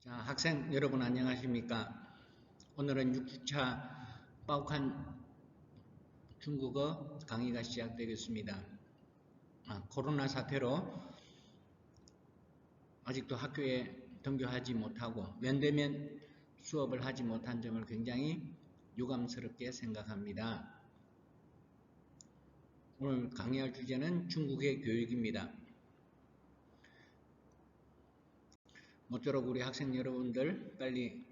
자, 학생 여러분 안녕하십니까? 오늘은 6차 빠욱한 중국어 강의가 시작되겠습니다. 코로나 사태로 아직도 학교에 등교하지 못하고 면대면 수업을 하지 못한 점을 굉장히 유감스럽게 생각합니다. 오늘 강의할 주제는 중국의 교육입니다. 모쪼록 우리 학생 여러분들 빨리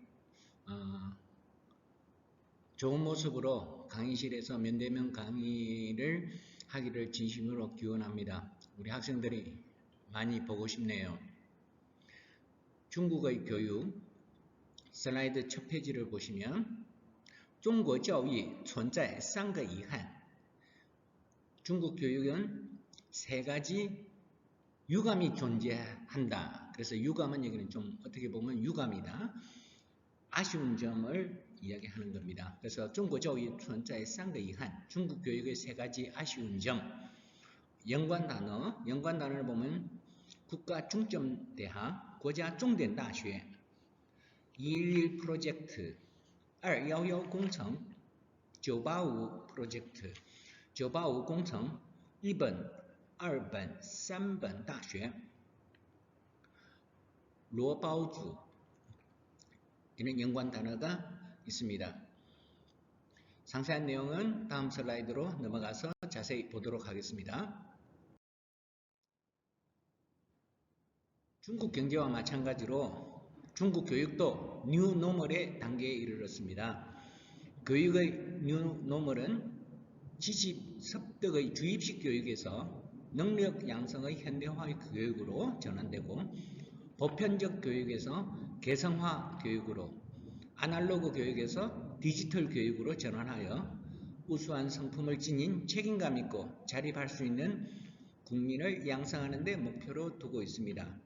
좋은 모습으로 강의실에서 면대면 강의를 하기를 진심으로 기원합니다. 우리 학생들이 많이 보고 싶네요. 중국의 교육 슬라이드 첫 페이지를 보시면 中国教育存在三个遗憾. 중국 교육은 세 가지 유감이 존재한다. 그래서 유감은 여기는 좀 어떻게 보면 유감이다. 아쉬운 점을 이야기하는 겁니다. 그래서 중국 교육 存在三个遗憾. 중국 교육의 세 가지 아쉬운 점. 연관 단어를 보면 국가 중점 대학, 国家重点大学, 111 프로젝트, 211工程, 985 프로젝트, 985工程, 1번, 2번, 3번 大学, 罗包子 이런 연관 단어가 있습니다. 상세한 내용은 다음 슬라이드로 넘어가서 자세히 보도록 하겠습니다. 중국 경제와 마찬가지로 중국 교육도 뉴노멀의 단계에 이르렀습니다. 교육의 뉴노멀은 지식 습득의 주입식 교육에서 능력 양성의 현대화 교육으로 전환되고 보편적 교육에서 개성화 교육으로 아날로그 교육에서 디지털 교육으로 전환하여 우수한 성품을 지닌 책임감 있고 자립할 수 있는 국민을 양성하는 데 목표로 두고 있습니다.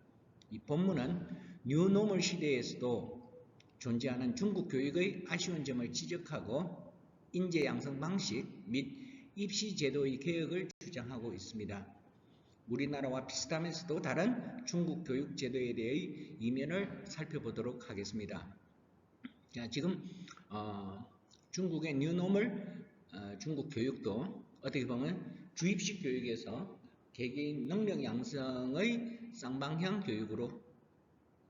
이 본문은 뉴노멀 시대에서도 존재하는 중국 교육의 아쉬운 점을 지적하고 인재 양성 방식 및 입시 제도의 개혁을 주장하고 있습니다. 우리나라와 비슷하면서도 다른 중국 교육 제도에 대해 이면을 살펴보도록 하겠습니다. 자, 지금 중국의 뉴노멀 중국 교육도 어떻게 보면 주입식 교육에서 개개인 능력 양성의 쌍방향 교육으로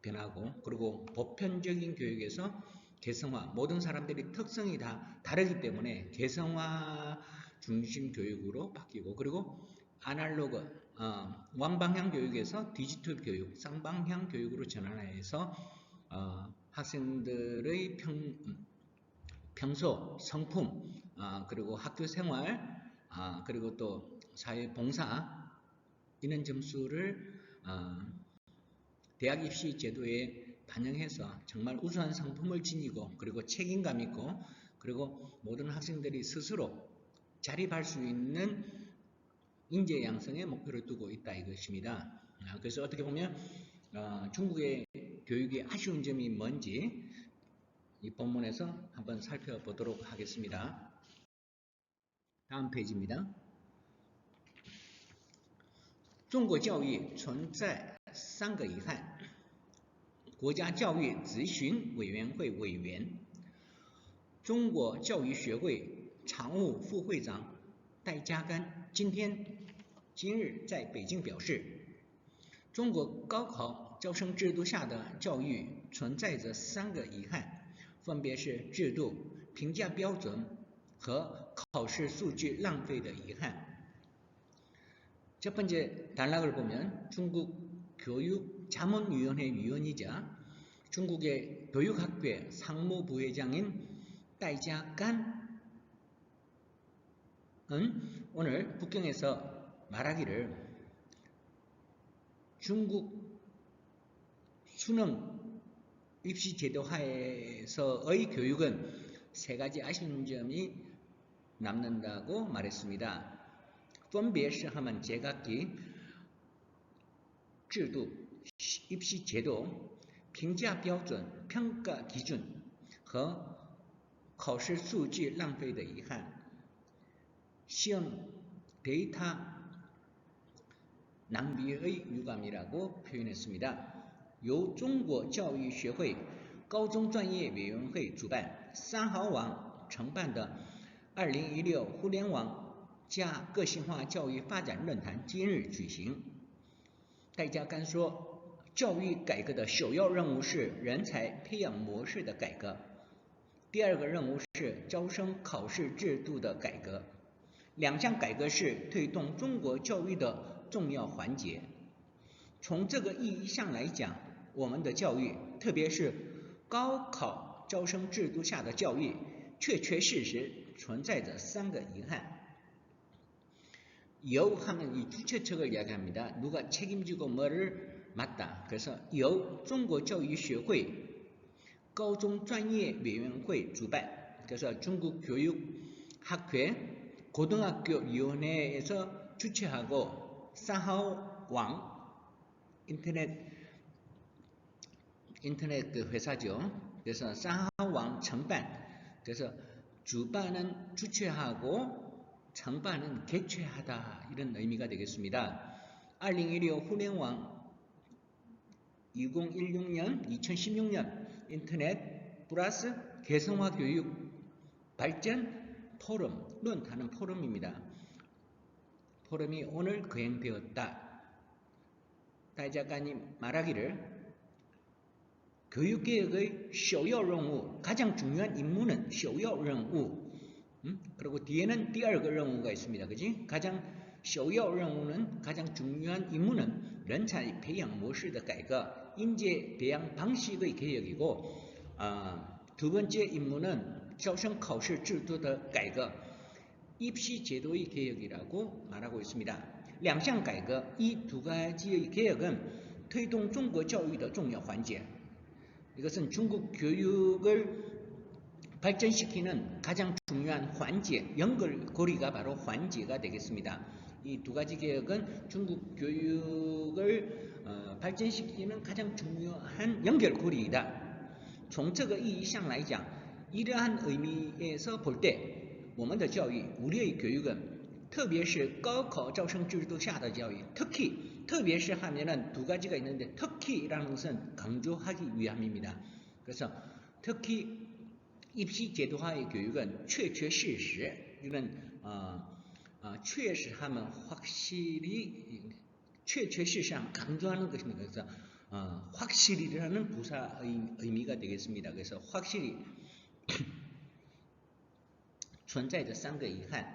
변하고, 그리고 보편적인 교육에서 개성화, 모든 사람들이 특성이 다 다르기 때문에 개성화 중심 교육으로 바뀌고, 그리고 아날로그 완방향 교육에서 디지털 교육, 쌍방향 교육으로 전환해서 학생들의 평소 성품, 그리고 학교 생활, 그리고 또 사회 봉사 이런 점수를 대학 입시 제도에 반영해서 정말 우수한 성품을 지니고, 그리고 책임감 있고, 그리고 모든 학생들이 스스로 자립할 수 있는 인재 양성에 목표를 두고 있다 이것입니다. 그래서 어떻게 보면 중국의 교육의 아쉬운 점이 뭔지 이 본문에서 한번 살펴보도록 하겠습니다. 다음 페이지입니다. 中国教育存在三个遗憾. 国家教育咨询委员会委员、中国教育学会常务副会长戴家干今日在北京表示，中国高考招生制度下的教育存在着三个遗憾，分别是制度、评价标准和考试数据浪费的遗憾. 첫 번째 단락을 보면 중국 교육자문위원회 위원이자 중국의 교육학회 상무부회장인戴家干오늘 북경에서 말하기를 중국 수능 입시 제도 하에서의 교육은 세 가지 아쉬운 점이 남는다고 말했습니다. 分别是하면 제각기, 制度, 입시 제도, 评价标准, 평가 기준, 和考试数据浪费的遗憾, 시험 데이터 낭비의 유감이라고 표현했습니다. 由中国教育学会高中专业委员会主办，3号网承办的2016互联网加个性化教育发展论坛今日举行。戴家刚说，教育改革的首要任务是人才培养模式的改革，第二个任务是招生考试制度的改革，两项改革是推动中国教育的重要环节。从这个意义上来讲，我们的教育，特别是高考招生制度下的教育，确确实实存在着3个遗憾。여 하면 이 주최측을 이야기합니다. 누가 책임지고 뭐를 맡다. 그래서 여 중국교육회회高中专业委员会主办. 그래서 중국교육학회 고등학교위원회에서 주최하고 사하왕 인터넷 그 회사죠. 그래서 사하왕承办. 그래서 주반은 주최하고承办은 개최하다 이런 의미가 되겠습니다. 2016 互联网 2016년 2016년 인터넷 플러스 개성화 교육 발전 포럼,论坛은 포럼입니다. 포럼이 오늘 거행되었다. 달 작가님 말하기를 교육개혁의 首要任务, 가장 중요한 임무는 首要任务. 그리고 뒤에는 第二个任务가 있습니다. 그지? 가장 首要任务는 가장 중요한 임무는 人才培养模式的改革, 인재 배양 방식의 개혁이고, 두 번째 임무는 招生考试制度的改革, 입시 제도의 개혁이라고 말하고 있습니다. 两项改革, 이 두 가지의 개혁은 推动中国教育的重要环节. 이것은 중국 교육을 발전시키는 가장 중요한 관제, 연결고리가 바로 관제가 되겠습니다. 이 두 가지 개혁은 중국 교육을 발전시키는 가장 중요한 연결고리이다. 从这个意义上来讲, 이러한 의미에서 볼 때, 我们的教育, 우리의 교육은 特别是高考招生制度下的教育, 특히, 特别是 하면은 두 가지가 있는데, 특히라는 것은 강조하기 위함입니다. 그래서 특히 입시 제도화의 교육은 确确事实, 이런 确实하면 확실히, 确确事实하면 강조하는 것입니다. 그래서 확실히라는 부사 의미가 되겠습니다. 그래서 확실히 存在着3个遗憾,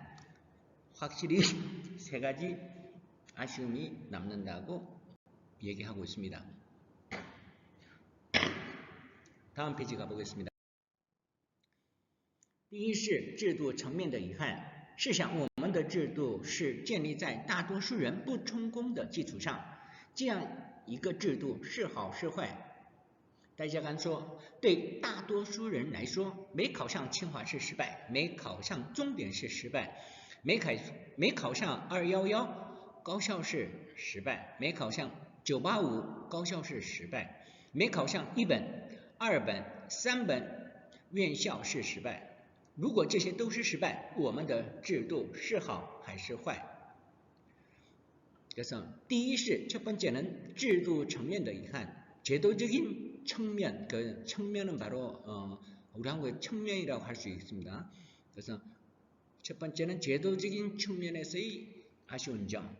확실히 3가지 아쉬움이 남는다고 얘기하고 있습니다. 다음 페이지 가보겠습니다. 第一是制度层面的遗憾。试想，我们的制度是建立在大多数人不成功的基础上，这样一个制度是好是坏？大家刚说，对大多数人来说，没考上清华是失败，没考上重点是失败，没考上211高校是失败，没考上985高校是失败，没考上1本、2本、3本院校是失败。如果这些都是失败，我们的制度是好还是坏？ 그래서 第一是첫 번째는制度层面的遗憾. 제도적인 측면, 그 측면은 바로 우리 한국의 측면이라고 할 수 있습니다. 그래서 첫 번째는 제도적인 측면에서의 아쉬운 점.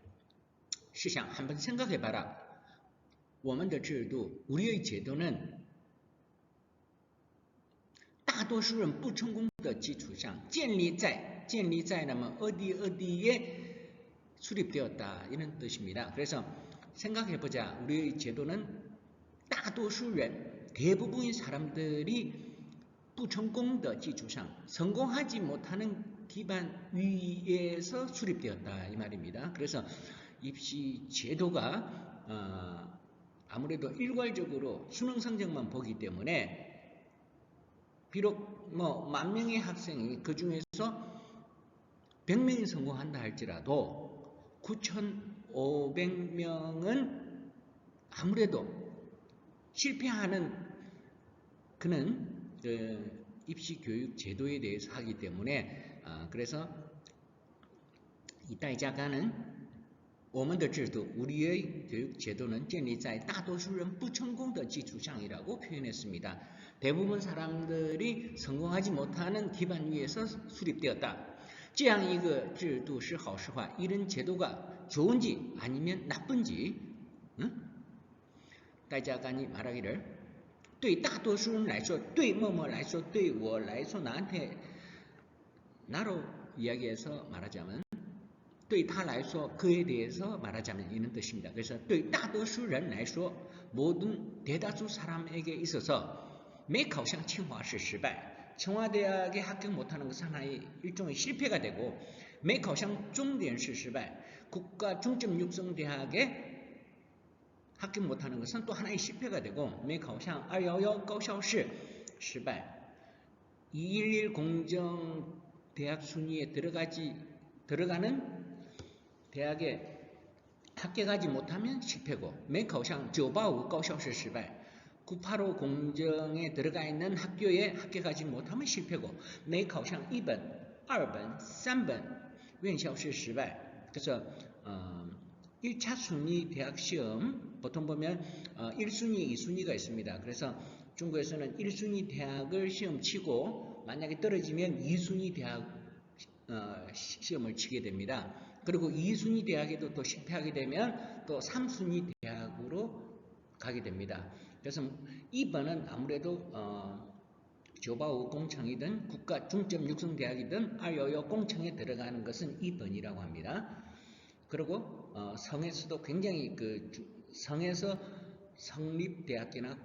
试想, 한번 생각해봐라. 我们的制度, 우리의 제도는 大多数人不成功的基础上建立在那么 어디에 수립되었다 이런 뜻입니다. 그래서 생각해보자. 우리의 제도는 大多数人 대부분의 사람들이 不成功的基础上 성공하지 못하는 기반 위에서 수립되었다 이 말입니다. 그래서 입시 제도가 아무래도 일괄적으로 수능 성적만 보기 때문에 비록 뭐 10,000명의 학생이 그 중에서 100명이 성공한다 할지라도 9,500명은 아무래도 실패하는 그는 입시 교육 제도에 대해서 하기 때문에 그래서 이 代价가는 我们的制度, 우리의 교육 제도는 建立在大多数人不成功的基础上이라고 표현했습니다. 대부분 사람들이 성공하지 못하는 기반 위에서 수립되었다. 这样一个制度是好是坏, 이런 제도가 좋은지 아니면 나쁜지, 다이자간이 말하기를 对大多数人来说, 对某某来说, 对我来说, 나로 이야기해서 말하자면 对他来说, 그에 대해서 말하자면 이런 뜻입니다. 그래서 对大多数人来说, 모든 대다수 사람에게 있어서 没考上清华是失败. 청와대학에 합격 못하는 것은 하나의 일종의 실패가 되고, 没考上重点是失败. 국가 중점 육성 대학에 합격 못하는 것은 또 하나의 실패가 되고, 没考上211高校是失败. 211 공정 대학 순위에 들어가는 대학에 합격하지 못하면 실패고, 没考上985高校是失败. 985 공정에 들어가 있는 학교에 합격하지 못하면 실패고, 没考上1번, 2번, 3번 院校是失败. 그래서 1차 순위 대학 시험 보통 보면 1순위, 2순위가 있습니다. 그래서 중국에서는 1순위 대학을 시험 치고 만약에 떨어지면 2순위 대학 시험을 치게 됩니다. 그리고 2순위 대학에도 또 실패하게 되면 또 3순위 대학으로 가게 됩니다. 그래서 2번은 아무래도 조바우 공청이든 국가 중점 육성 대학이든 211 공청에 들어가는 것은 2번이라고 합니다. 그리고 성에서도 굉장히 성에서 성립대학교나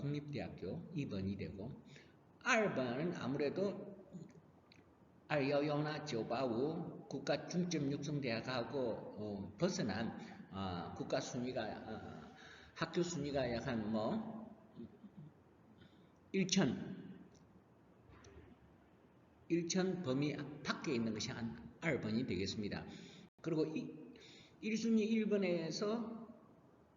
공립대학교 2번이 되고, 2번은 아무래도 211나 985 국가 중점 육성 대학하고 벗어난 국가 순위가 학교 순위가 약간 1천 범위 밖에 있는 것이 한 2번이 되겠습니다. 그리고 1순위 1번에서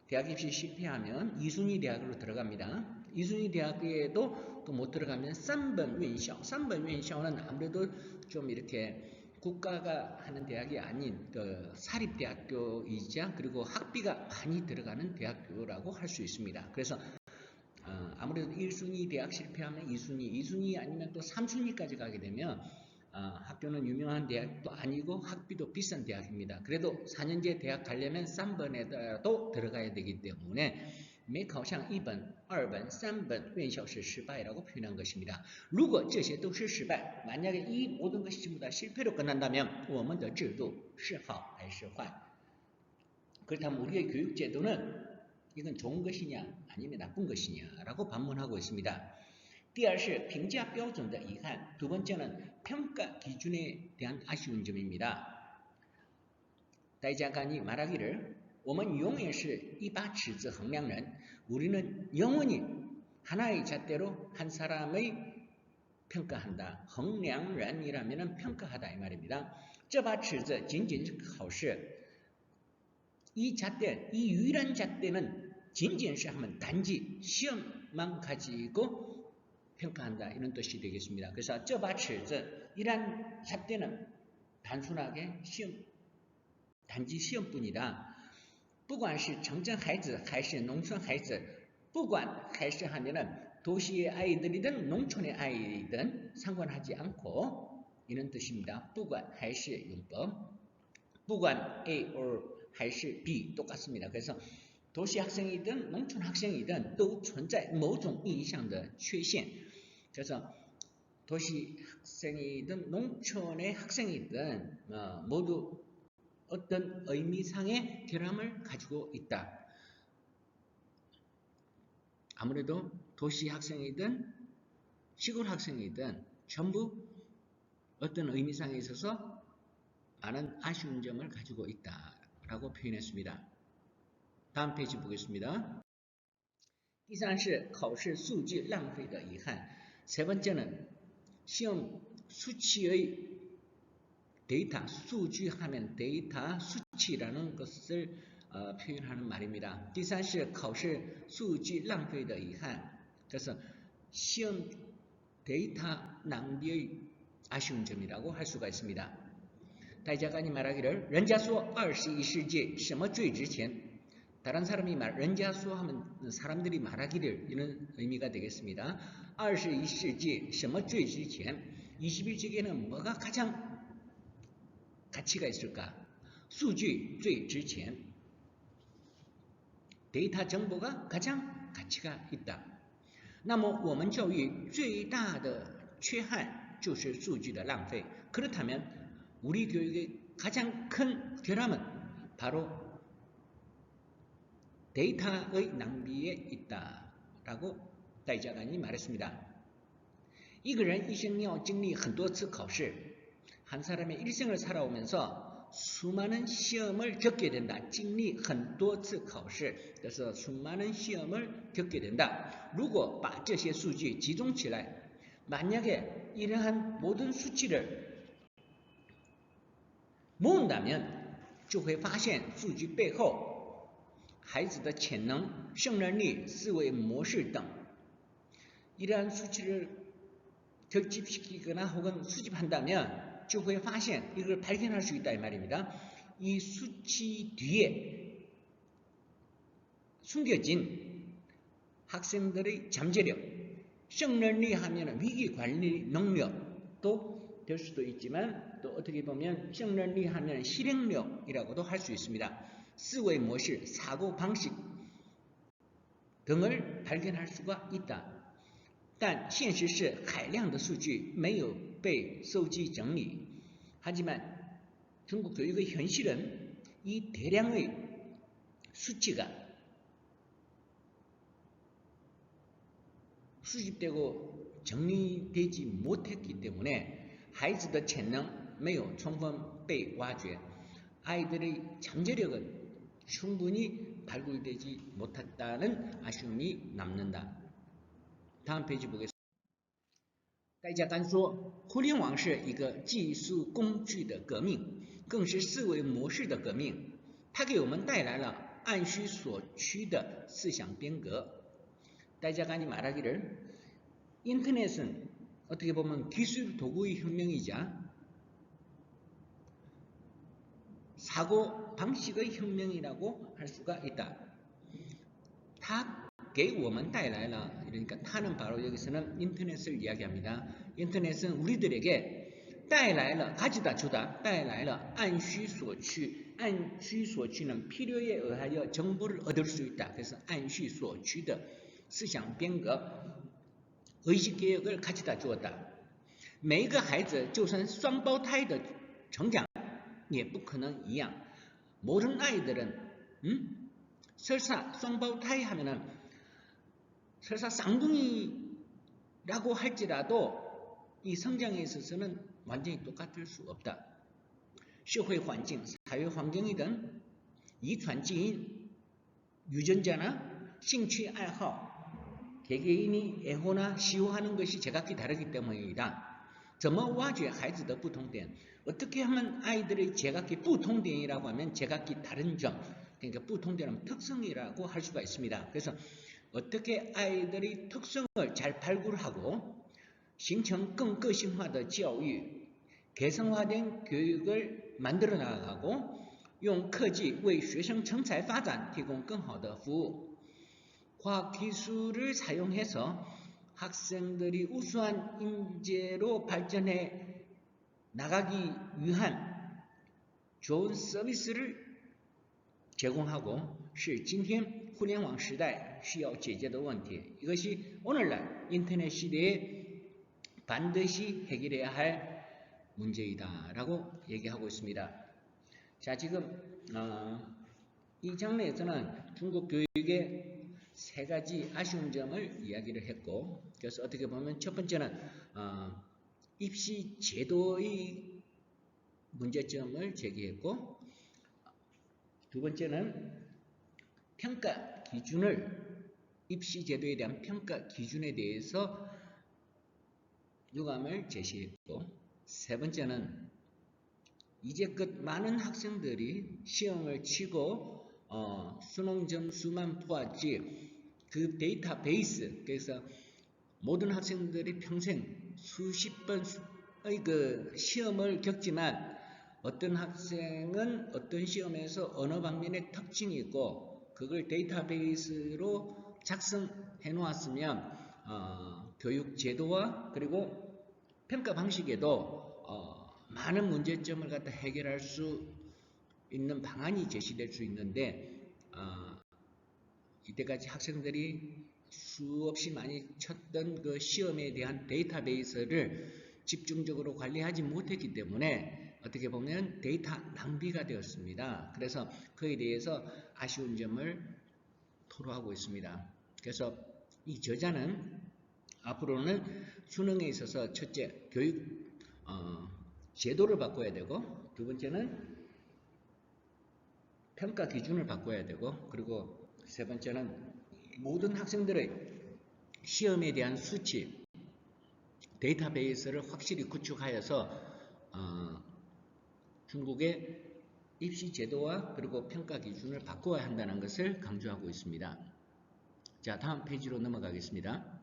대학 입시 실패하면 2순위 대학으로 들어갑니다. 2순위 대학에도 또 못 들어가면 3번院校. 3번院校는 아무래도 좀 이렇게 국가가 하는 대학이 아닌 사립대학교이자 그리고 학비가 많이 들어가는 대학교라고 할 수 있습니다. 그래서 아무래도 1순위 대학 실패하면 2순위 아니면 또 3순위까지 가게 되면 학교는 유명한 대학도 아니고 학비도 비싼 대학입니다. 그래도 4년제 대학 가려면 3번에도 들어가야 되기 때문에 没考上1번, 2번, 3번 院校是失败라고 표현한 것입니다. 如果这些都是失败, 만약에 이 모든 것이 전부 다 실패로 끝난다면 我们的制度是好还是坏? 그렇다면 우리의 교육 제도는 이건 좋은 것이냐 아니면 나쁜 것이냐라고 반문하고 있습니다. 第二是评价标准的遗憾, 두 번째는 평가 기준에 대한 아쉬운 점입니다. 다이자간이 말하기를 我们永远是一把尺子衡量人, 우리는 영원히 하나의 잣대로 한 사람의 평가한다. 衡量人이라면 평가하다 이 말입니다. 这把尺子仅仅是考试, 이 잣대, 이 유일한 잣대는 仅仅是 하면 단지 시험만 가지고 평가한다 이런 뜻이 되겠습니다. 그래서 这把尺子 이란 잣대는 단순하게 단지 시험뿐이다. 不管是城镇孩子还是农村孩子, 不管还是하면은 도시의 아이들이든 농촌의 아이든 상관하지 않고 이런 뜻입니다. 不管还是용법, 不管 A or 还是 B 똑같습니다. 그래서 도시 학생이든 농촌 학생이든 또 存在某种意义上的缺陷. 그래서 도시 학생이든 농촌의 학생이든 모두 어떤 의미상의 결함을 가지고 있다. 아무래도 도시 학생이든 시골 학생이든 전부 어떤 의미상에 있어서 많은 아쉬운 점을 가지고 있다라고 표현했습니다. 다음 페이지 보겠습니다. 第三是考试数据浪费的遗憾. 세 번째는 시험 수치의 데이터, 수주하면 데이터, 수치라는 것을 표현하는 말입니다. 第三是考试数据浪费的遗憾. 그래서 시험 데이터 낭비의 아쉬운 점이라고 할 수가 있습니다. 大家간이 말하기를 人家说21世纪什么最值钱 다른 사람이 말 人家说 하면 사람들이 말하기를 이런 의미가 되겠습니다. 21世纪什么最值钱 21세기에는 뭐가 가장 가치가 있을까? 数据最值钱 데이터 정보가 가장 가치가 있다. 那么我们教育最大的缺憾就是数据的浪费. 그렇다면 우리 교육의 가장 큰 결함은 바로 데이터의 낭비에 있다라고 戴家간이 말했습니다. 一个人一生要经历很多次考试. 한 사람의 일생을 살아오면서 수많은 시험을 겪게 된다. 经历很多次考试, 그래서 수많은 시험을 겪게 된다. 如果把这些数据集中起来, 만약에 이러한 모든 수치를 모은다면 就会发现数据背后孩子的潜能、胜任力、思维模式等 이러한 수치를 결집시키거나 혹은 수집한다면 就会发现 이걸 발견할 수 있다 이 말입니다. 이 수치 뒤에 숨겨진 학생들의 잠재력,胜任리 하면 위기관리 능력도 될 수도 있지만 또 어떻게 보면 胜任리 하면 실행력이라고도 할 수 있습니다. 思维模式, 사고방식 등을 발견할 수가 있다. 但现实是海量的数据没有被收集整理. 하지만 중국 교육의 현실은 이 대량의 수치가 수집되고 정리되지 못했기 때문에 孩子的潜能没有充分被挖掘. 아이들의 잠재력은 충분히 발굴되지 못했다는 아쉬움이 남는다. 다음 페이지 보겠습니다. 戴家간说互联网是一个技术工具的革命，更是思维模式的革命。它给我们带来了按需所趋的思想变革。 戴家간이 말하기를 인터넷은 어떻게 보면 기술 도구의 혁명이자 사고 방식의 혁명이라고 할 수가 있다. 它给我们带来了 그러니까 타는 바로 여기서는 인터넷을 이야기합니다. 인터넷은 우리들에게 带来了 가져다 주다 带来了按需所趋 按需所趋는 필요에 의하여 정보를 얻을 수 있다. 그래서 按需所趋的思想变革 의식개혁을 가져다 주었다. 每一个孩子就算双胞胎的成长也不可能一样. 모든 아이들은 설사 双胞胎 하면은 설사 쌍둥이라고 할지라도 이 성장에 있어서는 완전히 똑같을 수 없다. 社会环境, 사회 환경이든 遗传基因, 유전자나兴趣爱好, 개개인이 애호나 시호하는 것이 제각기 다르기 때문이다. 怎么挖掘孩子的不同点? 어떻게 하면 아이들의 제각기 不同点이라고 하면 제각기 다른 점, 그러니까 不同点은 특성이라고 할 수가 있습니다. 그래서 어떻게 아이들의 특성을 잘 발굴하고 形成更个性化的教育, 개성화된 교육을 만들어 나가고 用科技为学生成才发展提供更好的服务. 과학기술을 사용해서 학생들이 우수한 인재로 발전해 나가기 위한 좋은 서비스를 제공하고 是今天互联网时代需要解决的问题. 이것이 오늘날 인터넷 시대에 반드시 해결해야 할 문제이다 라고 얘기하고 있습니다. 자, 지금 이 장르에서는 중국 교육의 세 가지 아쉬운 점을 이야기를 했고, 그래서 어떻게 보면 첫 번째는 입시 제도의 문제점을 제기했고, 두 번째는 평가 기준을, 입시 제도에 대한 평가 기준에 대해서 유감을 제시했고, 세 번째는 이제껏 많은 학생들이 시험을 치고 수능 점수만 보았지 그 데이터베이스, 그래서 모든 학생들이 평생 수십 번의 그 시험을 겪지만 어떤 학생은 어떤 시험에서 어느 방면의 특징이 있고 그걸 데이터베이스로 작성해 놓았으면 교육 제도와 그리고 평가 방식에도 많은 문제점을 갖다 해결할 수 있는 방안이 제시될 수 있는데 이때까지 학생들이 수없이 많이 쳤던 그 시험에 대한 데이터베이스를 집중적으로 관리하지 못했기 때문에 어떻게 보면 데이터 낭비가 되었습니다. 그래서 그에 대해서 아쉬운 점을 토로하고 있습니다. 그래서 이 저자는 앞으로는 수능에 있어서 첫째, 교육 제도를 바꿔야 되고 두 번째는 평가 기준을 바꿔야 되고 그리고 세 번째는 모든 학생들의 시험에 대한 수치, 데이터베이스를 확실히 구축하여서 중국의 입시 제도와 그리고 평가 기준을 바꿔야 한다는 것을 강조하고 있습니다. 자, 다음 페이지로 넘어가겠습니다.